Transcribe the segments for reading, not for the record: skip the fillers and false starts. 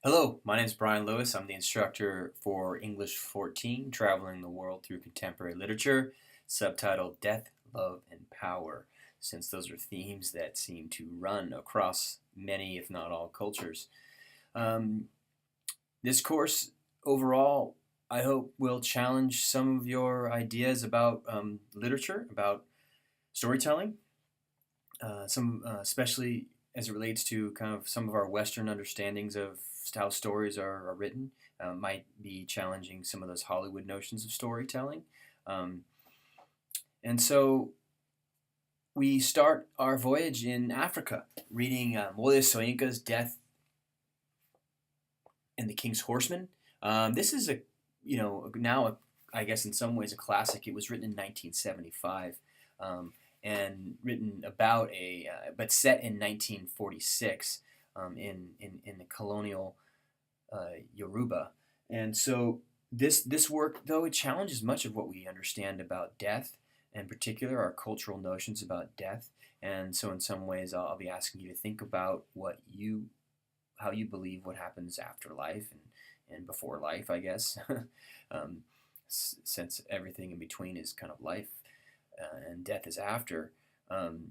Hello, my name is Brian Lewis. I'm the instructor for English 14, Traveling the World Through Contemporary Literature, subtitled Death, Love, and Power, since those are themes that seem to run across many, if not all, cultures. Um, this course, overall, I hope will challenge some of your ideas about literature, about storytelling, especially as it relates to kind of some of our Western understandings of how stories are written, might be challenging some of those Hollywood notions of storytelling. Um, and so we start our voyage in Africa, reading Wole Soyinka's Death and the King's Horseman. This is now I guess in some ways a classic. It was written in 1975. And written about but set in 1946 in the colonial Yoruba. And so this work, though, it challenges much of what we understand about death, in particular our cultural notions about death. And so in some ways, I'll be asking you to think about how you believe what happens after life and before life, I guess, um, since everything in between is kind of life and death is after. Um,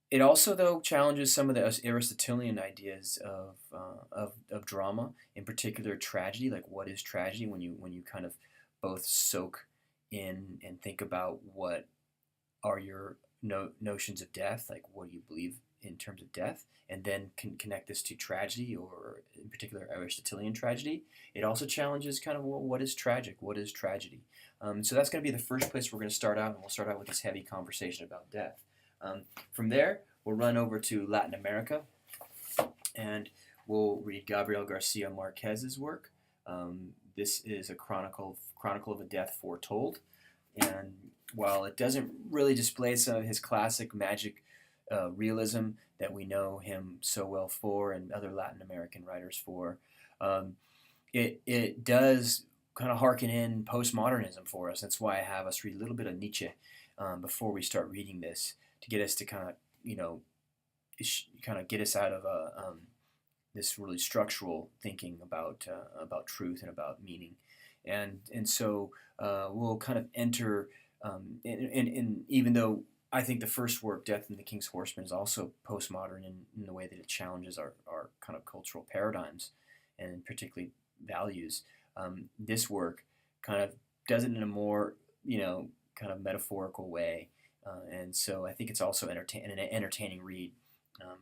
it also, though, challenges some of the Aristotelian ideas of drama, in particular tragedy. Like, what is tragedy? When you kind of both soak in and think about what are your notions of death, like what do you believe in terms of death, and then can connect this to tragedy, or in particular Aristotelian tragedy. It also challenges kind of, well, what is tragic? What is tragedy? So that's going to be the first place we're going to start out, and we'll start out with this heavy conversation about death. From there, we'll run over to Latin America, and we'll read Gabriel Garcia Marquez's work. This is a chronicle of a death foretold, and while it doesn't really display some of his classic magic realism that we know him so well for, and other Latin American writers for, um, it does kind of harken in postmodernism for us. That's why I have us read a little bit of Nietzsche before we start reading this, to get us to kind of get us out of this really structural thinking about truth and about meaning, and so we'll kind of enter and even though I think the first work, Death and the King's Horseman, is also postmodern in the way that it challenges our kind of cultural paradigms and particularly values. This work kind of does it in a more kind of metaphorical way, and so I think it's also an entertaining read. Um,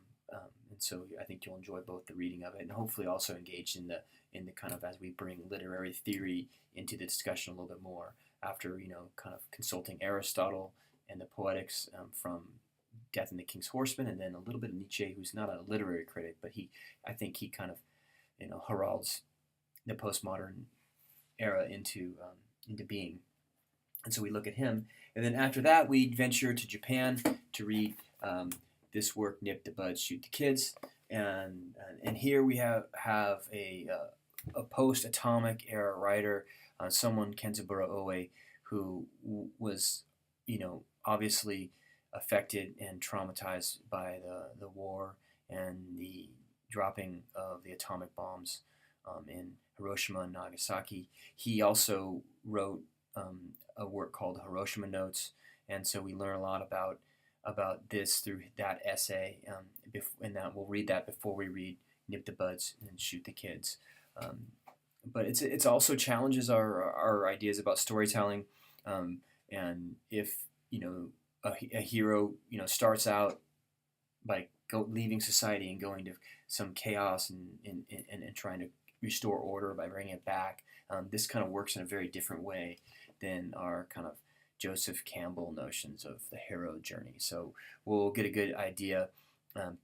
and so I think you'll enjoy both the reading of it and hopefully also engage in the kind of, as we bring literary theory into the discussion a little bit more, after kind of consulting Aristotle and the Poetics from Death and the King's Horseman, and then a little bit of Nietzsche, who's not a literary critic, but I think he kind of heralds the postmodern era into being. And so we look at him, and then after that we venture to Japan to read this work, Nip the Bud, Shoot the Kids, and here we have a post-atomic era writer, someone, Kenzaburo Oe, who was obviously affected and traumatized by the war and the dropping of the atomic bombs in Hiroshima and Nagasaki. He also wrote a work called Hiroshima Notes, and so we learn a lot about this through that essay. And that we'll read that before we read Nip the Buds and Shoot the Kids. Um, but it's also challenges our ideas about storytelling, and if a hero starts out by leaving society and going to some chaos and trying to restore order by bringing it back. This kind of works in a very different way than our kind of Joseph Campbell notions of the hero journey. So we'll get a good idea um,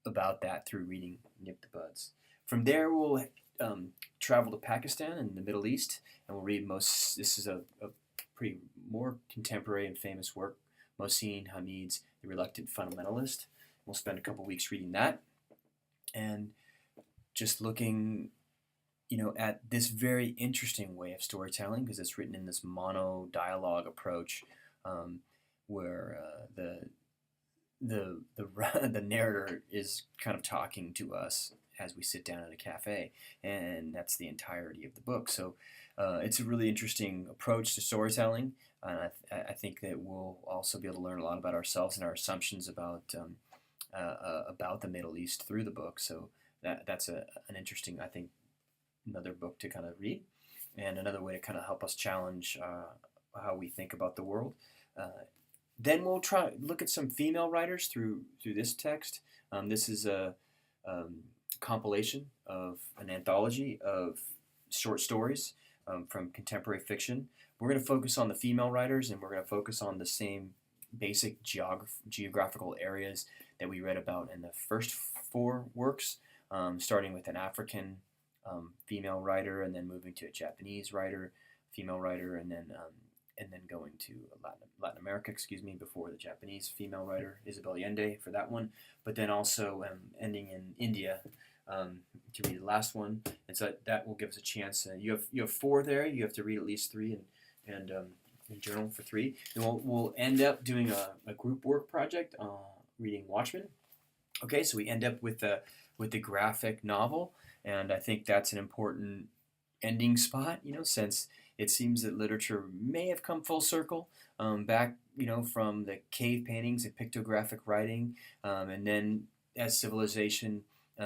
about that through reading Nip the Buds. From there, we'll travel to Pakistan and the Middle East, and we'll read this is a pretty more contemporary and famous work, Mohsin Hamid's The Reluctant Fundamentalist. We'll spend a couple weeks reading that and just looking at this very interesting way of storytelling, because it's written in this mono dialogue approach, where the the narrator is kind of talking to us as we sit down at a cafe, and that's the entirety of the book. So it's a really interesting approach to storytelling. I think that we'll also be able to learn a lot about ourselves and our assumptions about the Middle East through the book. So that's an interesting, I think, another book to kind of read, and another way to kind of help us challenge how we think about the world. Then we'll try look at some female writers through this text. This is a compilation of an anthology of short stories from contemporary fiction. We're going to focus on the female writers, and we're going to focus on the same basic geographical areas that we read about in the first four works, starting with an African female writer, and then moving to a Japanese writer, female writer, and then going to Latin America, before the Japanese female writer, Isabel Allende, for that one, but then also ending in India to read the last one. And so that will give us a chance. You have four there. You have to read at least three, and journal for three. And we'll end up doing a group work project, reading Watchmen. Okay, so we end up with the graphic novel, and I think that's an important ending spot, since it seems that literature may have come full circle back, from the cave paintings and pictographic writing, and then as civilization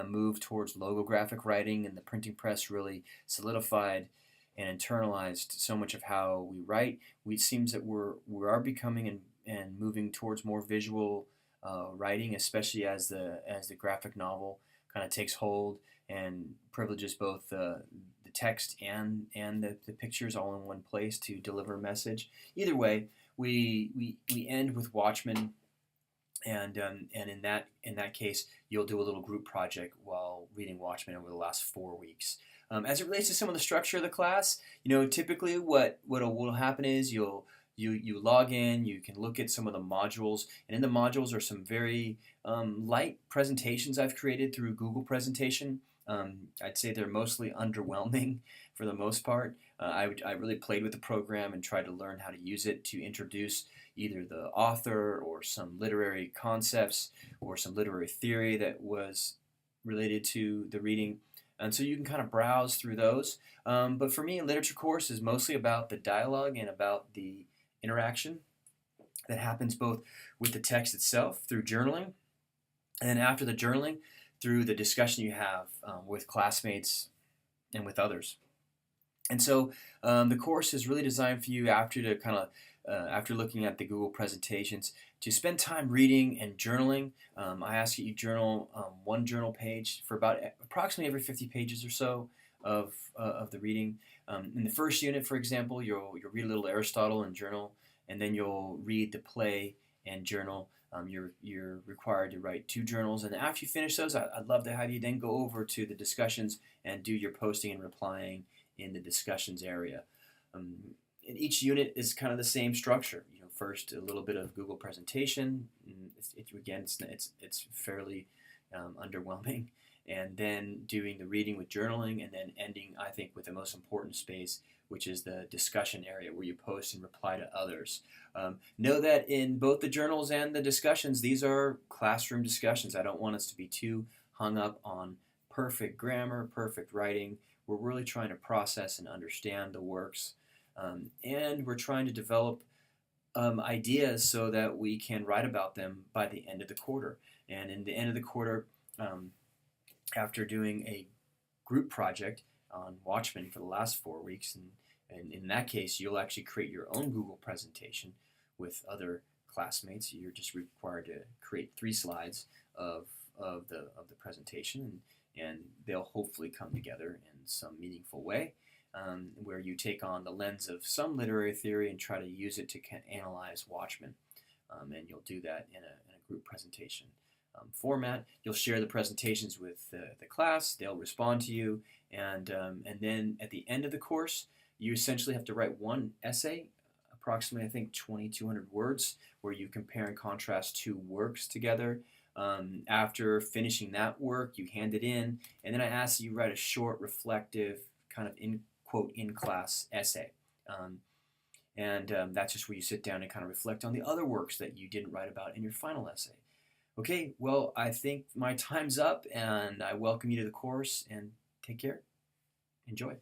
moved towards logographic writing, and the printing press really solidified and internalized so much of how we write. It seems that we are becoming and moving towards more visual writing, especially as the graphic novel kind of takes hold and privileges both the text and the pictures all in one place to deliver a message. Either way, we end with Watchmen, and in that case, you'll do a little group project while reading Watchmen over the last 4 weeks. As it relates to some of the structure of the class, typically what will happen is you log in, you can look at some of the modules, and in the modules are some very light presentations I've created through Google Presentation. I'd say they're mostly underwhelming for the most part. I really played with the program and tried to learn how to use it to introduce either the author or some literary concepts or some literary theory that was related to the reading. And so you can kind of browse through those. But for me, a literature course is mostly about the dialogue and about the interaction that happens both with the text itself through journaling, and then after the journaling, through the discussion you have with classmates and with others. And so the course is really designed for you after looking at the Google presentations to spend time reading and journaling. I ask that you journal one journal page for about approximately every 50 pages or so of the reading. In the first unit, for example, you'll read a little Aristotle and journal, and then you'll read the play and journal. You're required to write 2 journals, and after you finish those, I'd love to have you then go over to the discussions and do your posting and replying in the discussions area. And each unit is kind of the same structure. First a little bit of Google presentation. It's fairly underwhelming, and then doing the reading with journaling, and then ending, I think, with the most important space, which is the discussion area where you post and reply to others. Know that in both the journals and the discussions, these are classroom discussions. I don't want us to be too hung up on perfect grammar, perfect writing. We're really trying to process and understand the works, and we're trying to develop ideas so that we can write about them by the end of the quarter. And in the end of the quarter, after doing a group project on Watchmen for the last 4 weeks, and in that case, you'll actually create your own Google presentation with other classmates. You're just required to create 3 slides of the presentation, and they'll hopefully come together in some meaningful way, where you take on the lens of some literary theory and try to use it to analyze Watchmen. And you'll do that in a group presentation format. You'll share the presentations with the class. They'll respond to you, and then at the end of the course, you essentially have to write one essay, approximately, I think, 2,200 words, where you compare and contrast 2 works together. After finishing that work, you hand it in, and then I ask that you write a short, reflective, kind of in-class essay. And that's just where you sit down and kind of reflect on the other works that you didn't write about in your final essay. Okay, well, I think my time's up, and I welcome you to the course, and take care. Enjoy.